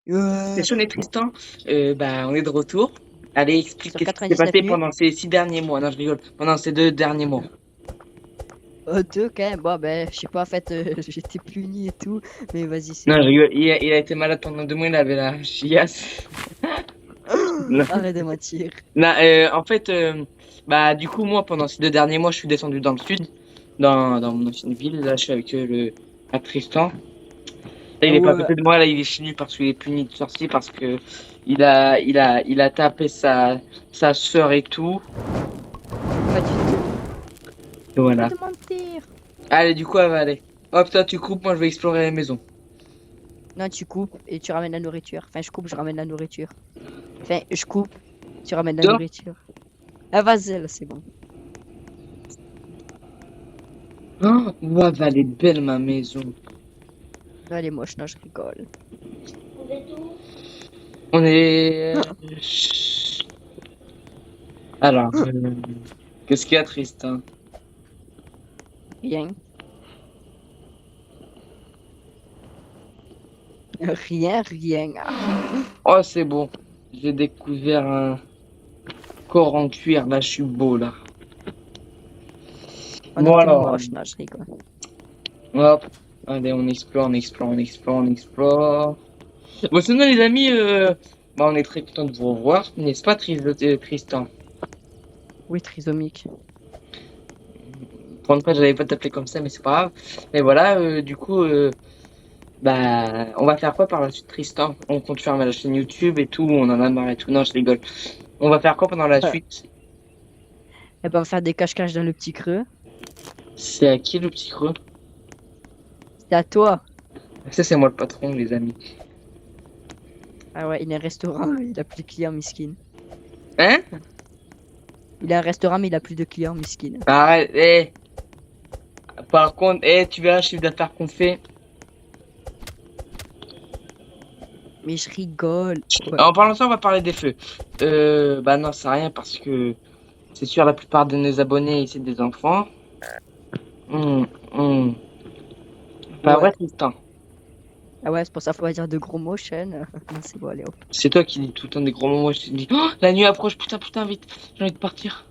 C'est Sean et Tristan. Bah, on est de retour. Allez, explique Sur qu'est-ce qui s'est 99 passé nuits. pendant ces 6 derniers mois. Non, je rigole. Pendant ces 2 derniers mois. Deux, quand même. Bon, ben, je sais pas, en fait, j'étais puni et tout. Mais vas-y, c'est Non, je bon. rigole. Il a été malade pendant 2 mois. Il avait la chiasse. Non, Arrête de mentir. non, en fait, bah, du coup, moi, pendant ces 2 derniers mois, je suis descendu dans le sud, dans mon ancienne ville. Là, je suis avec avec Tristan. Là, il Ah est pas à ouais. côté de moi. Là, il est chez lui parce qu'il est puni de sorcier parce que il a tapé sa sœur et tout. Pas du tout. Et Arrête voilà. de mentir. Allez, du coup, elle va aller. Hop, toi, tu coupes. Moi, je vais explorer la maison. Non, tu coupes et tu ramènes la nourriture. Enfin, je coupe, je ramène la nourriture. Enfin, je coupe, tu ramènes la Toi? nourriture. Ah, vas-y, là, c'est bon. Oh, ouais, bah, elle est belle, ma maison. Non, elle est moche, non, je rigole. On est... Alors, qu'est-ce qu'il y a, Tristan? Rien. Rien, rien. Oh, c'est bon. J'ai découvert un corps en cuir. Là, je suis beau, là. Oh non, Bon, t'es alors, moche, non, je rigole. hop. Allez, on explore, on explore, on explore, on explore. Bon, sinon, les amis, bah, on est très content de vous revoir, n'est-ce pas, Tristan? Oui, trisomique. Pour une fois, j'allais pas t'appeler comme ça, mais c'est pas grave. Mais voilà, du coup, bah, on va faire quoi par la suite, Tristan? On compte faire la chaîne YouTube et tout, on en a marre et tout. Non, je rigole. On va faire quoi pendant la suite? Elle va me faire des cache-cache dans le petit creux. C'est à qui le petit creux? C'est à toi. Ça, c'est moi le patron, les amis. Ah ouais, il a un restaurant, il a plus de clients, miskin. Hein? Il a un restaurant, mais il a plus de clients, miskin. Arrête, eh. Par contre, eh, tu verras le chiffre d'affaires qu'on fait. Mais je rigole. Ouais. En parlant de ça, on va parler des feux. Bah non, c'est rien parce que c'est sûr, la plupart de nos abonnés, c'est des enfants. Hum, hum. Pas Ouais. vrai, Tristan? Ah ouais, c'est pour ça qu'il faut pas dire de gros mots, Sean. Non, c'est bon, allez, hop. C'est toi qui dis tout le temps des gros mots. Moi, je te dis, oh, la nuit approche, putain, putain, vite. J'ai envie de partir.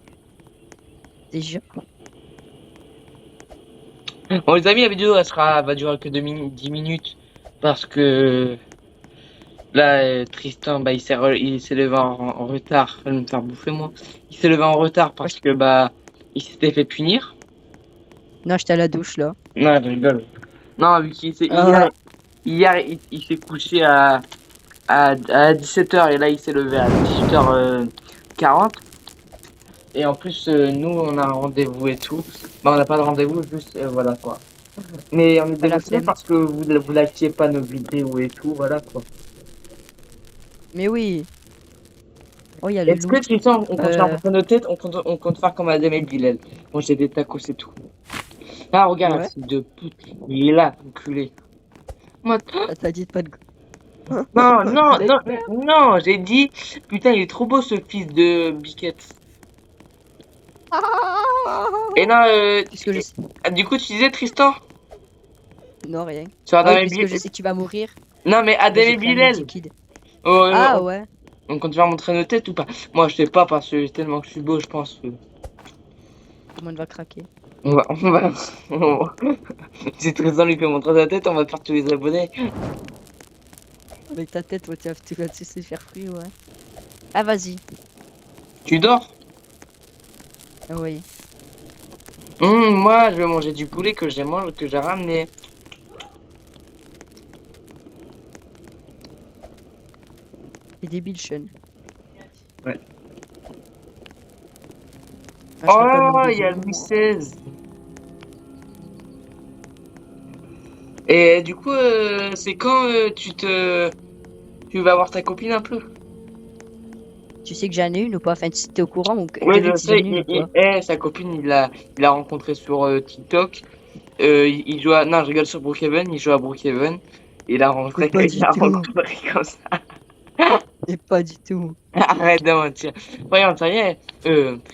Déjà. Bon, les amis, la vidéo, va durer que 10 minutes. Parce que là, Tristan, bah, il s'est levé en retard. Je vais me faire bouffer, moi. Il s'est levé en retard Moi, parce que, bah, il s'était fait punir. Non, j'étais à la douche, là. Non, je rigole. Non, vu qu'il s'est, Ah, hier, il s'est couché à 17h et là, il s'est levé à 18h40. Et en plus, nous, on a un rendez-vous et tout. Bah, on n'a pas de rendez-vous, juste, voilà, quoi. Mais on est pas la dégoûté flemme. parce que vous lâchiez pas nos vidéos et tout, voilà, quoi. Mais oui. Oh, il y a le Est-ce que loup. Tristan, on compte faire Euh, montrer nos têtes, on compte faire comme Adem et Bilal. Bon, j'ai des tacos et tout. Ah, regarde, ouais. c'est de pute. Il est là, enculé. Moi, T'as dit pas de... non, non, Mais non, quoi? non, j'ai dit, putain, il est trop beau ce fils de Biquette. Et non, Qu'est-ce que je sais? du coup, tu disais Tristan? Non, rien. Sur Ah Adam oui, et puisque je Bilal. sais que tu vas mourir, Non, mais ben, Adem j'ai et pris un Bilal. medikit. Oh, Ah ouais. on compte faire montrer nos têtes ou pas? Moi, je sais pas parce que tellement que je suis beau, je pense que Tout le monde va craquer. on va, si Tristan lui fait montrer sa tête, on va faire tous les abonnés. Avec ta tête, ouais, tu vas te laisser faire fruit, ouais. Ah, vas-y. Tu dors? Ah oui. Moi, je vais manger du poulet que j'ai ramené. T'es débile, Sean. Ouais. Ah, je rigole, mon Oh, il y bébé. a Louis XVI. Et du coup, c'est quand tu vas voir ta copine un peu? Tu sais que j'en ai une ou pas? Enfin, tu t'es au courant ou Oui, je devine si j'en sais. ai une ou pas? Sa copine, il l'a rencontré sur TikTok. Il joue non, je rigole sur Brookhaven. Il joue à Brookhaven. Il a Mais rencontré, pas il du a tout. rencontré comme ça. Mais pas du tout. Arrête de mentir. Regarde, ça y est.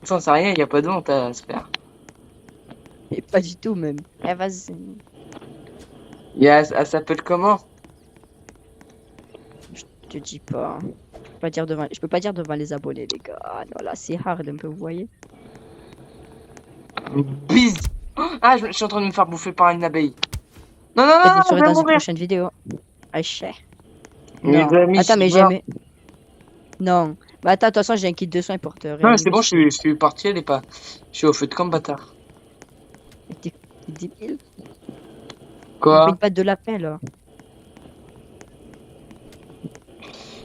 Sans ça rien, il n'y a pas de honte à se faire. Mais pas du tout, même. Eh, vas-y. Elle s'appelle comment? te dis pas. Je peux pas dire devant les abonnés, les gars. Ah non, là, c'est hard un peu, vous voyez. Bise. Ah, je suis en train de me faire bouffer par une abeille. Non, non, Peut-être non, vous le je saurez vais dans une mourir. prochaine vidéo. Ah, cher. Les Non. amis, Attends, si mais je meurs- jamais. Non. Bah attends, de toute façon, j'ai un kit de soins pour te Non, mais c'est bon, réanimer. je suis parti, elle est pas. Je suis au feu de camp, bâtard. T'es débile. On fait Quoi? une patte de lapin, là.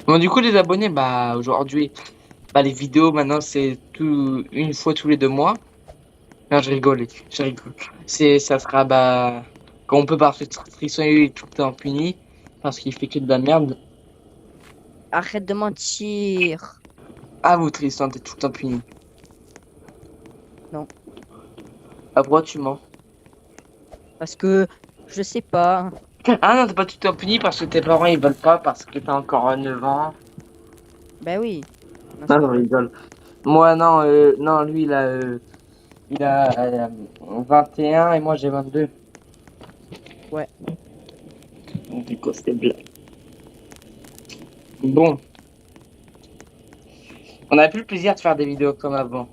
Bon, du coup, les abonnés, bah, aujourd'hui, bah, les vidéos, maintenant, c'est une fois tous les 2 mois. Non, je rigole. Ça sera, bah, quand on peut partir, Tristan, il est tout le temps puni, parce qu'il fait que de la merde. Arrête de mentir. Ah, vous, Tristan, t'es tout le temps puni. Non. Ah, pourquoi tu mens? Parce que, je sais pas. Ah non, t'es pas tout le temps puni parce que tes parents, ils veulent pas, parce que t'as encore 9 ans. Ben oui. Non, c'est Ah, pas non, vrai. rigole. Moi, non, non, lui, il a 21 et moi, j'ai 22. Ouais. Du coup, c'était blague. Bon, on a plus le plaisir de faire des vidéos comme avant.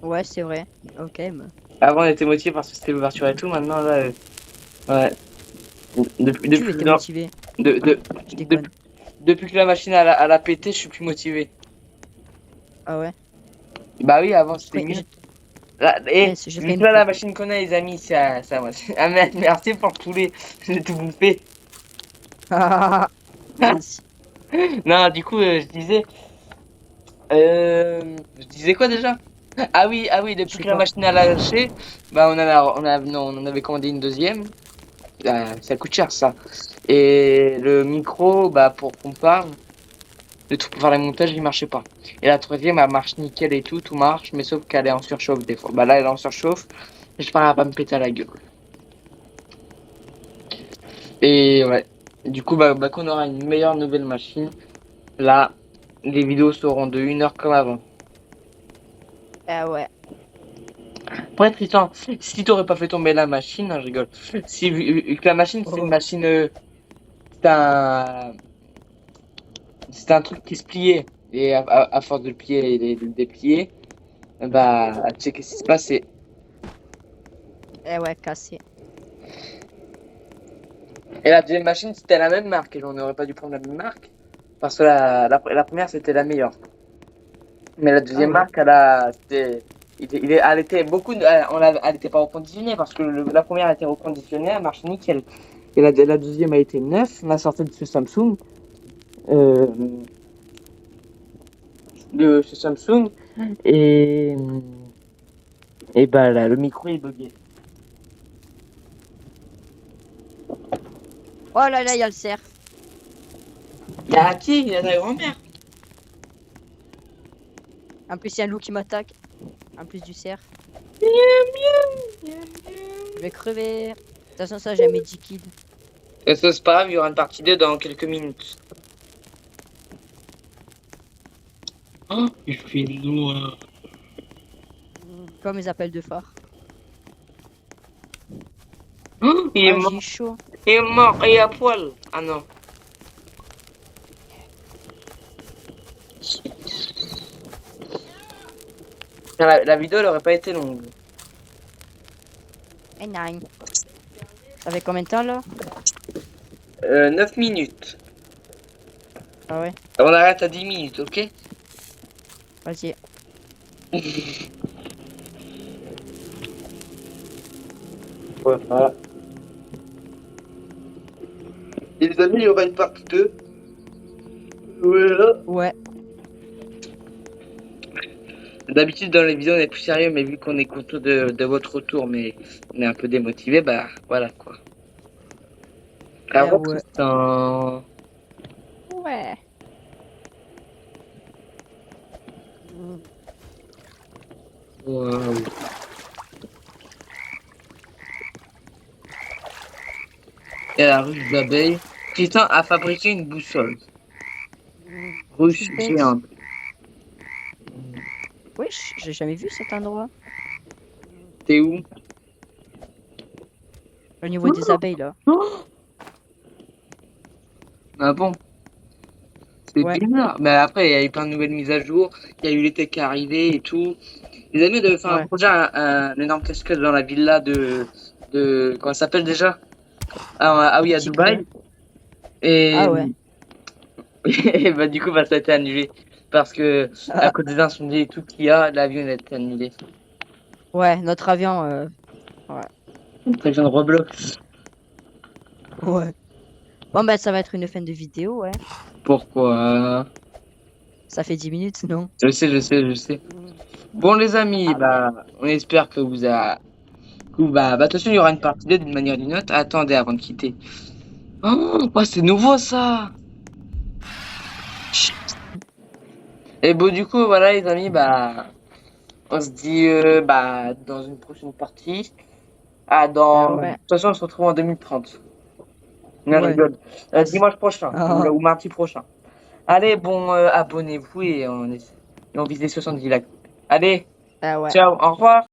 Ouais, c'est vrai. Ok. Avant, on était motivé parce que c'était l'ouverture et tout. Maintenant, là, ouais. Depuis, Tu depuis, étais non, motivé. de- de- Je déconne. depuis que la machine elle a pété, je suis plus motivé. Ah ouais. Bah oui, avant, c'était Oui, mieux. Là, et yes, je fais juste une là, la pause. machine qu'on a, les amis, ça moi. Ah, merci pour tous les. J'ai tout bouffé. Yes. Non, du coup, je disais quoi déjà? Ah oui, Je depuis sais que la pas. machine a lâché, bah non, on en avait commandé une deuxième. Ça coûte cher ça. Et le micro, bah pour qu'on parle, le truc pour faire les montages, il marchait pas. Et la troisième, elle marche nickel et tout marche, mais sauf qu'elle est en surchauffe des fois. Bah là, elle est en surchauffe, et je parle à pas me péter à la gueule. Et ouais. Du coup, bah qu'on aura une meilleure nouvelle machine, là, les vidéos seront de 1 heure comme avant. Ah ouais. Après, Tristan, si t'aurais pas fait tomber la machine, non, je rigole. Si vu que la machine, c'est une Oh. machine, c'est un, c'est un truc qui se pliait. Et à force de le plier et de le déplier, bah, tu sais qu'est-ce qui se passe, c'est. Eh ouais, cassé. Et la deuxième machine, c'était la même marque. Et on n'aurait pas dû prendre la même marque. Parce que la première, c'était la meilleure. Mais la Ah deuxième ouais. marque, elle était beaucoup, elle était pas reconditionnée parce que la première a été reconditionnée, elle marche nickel. Et la deuxième a été neuve, la sortie de ce Samsung, euh, de chez Samsung, et, et bah là, le micro est bugué. Oh là là, il y a le cerf. Y'a qui? Il y a ta grand-mère. En plus, il y a un loup qui m'attaque. En plus du cerf. Je vais crever. De toute façon, ça, j'ai un Medikid. Et ça, c'est pas grave, il y aura une partie 2 dans quelques minutes. Oh, il fait noir. Comme mes appels de phare. Oh, il est Ah, mort. j'ai chaud. Il est mort et à poil. Ah non. La vidéo, elle aurait pas été longue. Et nine. Ça fait combien de temps là? 9 minutes. Ah ouais, On arrête à 10 minutes, ok? vas-y. Voilà. Et les amis, il y aura une partie 2. Voilà. Ouais. D'habitude, dans les vidéos, on est plus sérieux, mais vu qu'on est content de votre retour, mais on est un peu démotivé, bah voilà quoi. Eh Avant, ouais. Tristan. Ouais. Waouh. Et la ruche d'abeilles. Tristan a fabriqué une boussole. Ruche Super. géante. Wesh, j'ai jamais vu cet endroit. T'es où? Au niveau des abeilles là. Ah bon? C'est Ouais. bizarre. Mais après, il y a eu plein de nouvelles mises à jour. Il y a eu l'été qui est arrivé et tout. Les amis devaient faire un Ouais. projet, un énorme casse-gueule dans la villa comment ça s'appelle déjà? Ah oui, à Petit crayon. Dubaï. Et, Ah ouais. et bah, du coup, bah, ça a été annulé. Parce que, à cause des incendies et tout qu'il y a, l'avion il a été annulé. Ouais, notre avion. L'avion de Roblox. Ouais. Bon, bah, ça va être une fin de vidéo, ouais. Pourquoi? Ça fait 10 minutes, non? Je sais. Bon, les amis, Ah ouais. bah, on espère que vous a. Bah, attention, il y aura une partie 2 d'une manière ou d'une autre. Attendez avant de quitter. Oh, c'est nouveau ça! Et bon, du coup, voilà, les amis, bah, on se dit, bah, dans une prochaine partie. Ah De ouais. toute façon, on se retrouve en 2030. Non, je Ouais. rigole. Ah, Dimanche prochain, ah. ou mardi prochain. Allez, bon, abonnez-vous et on vise les 70 likes. Allez, Ah ouais. ciao, au revoir!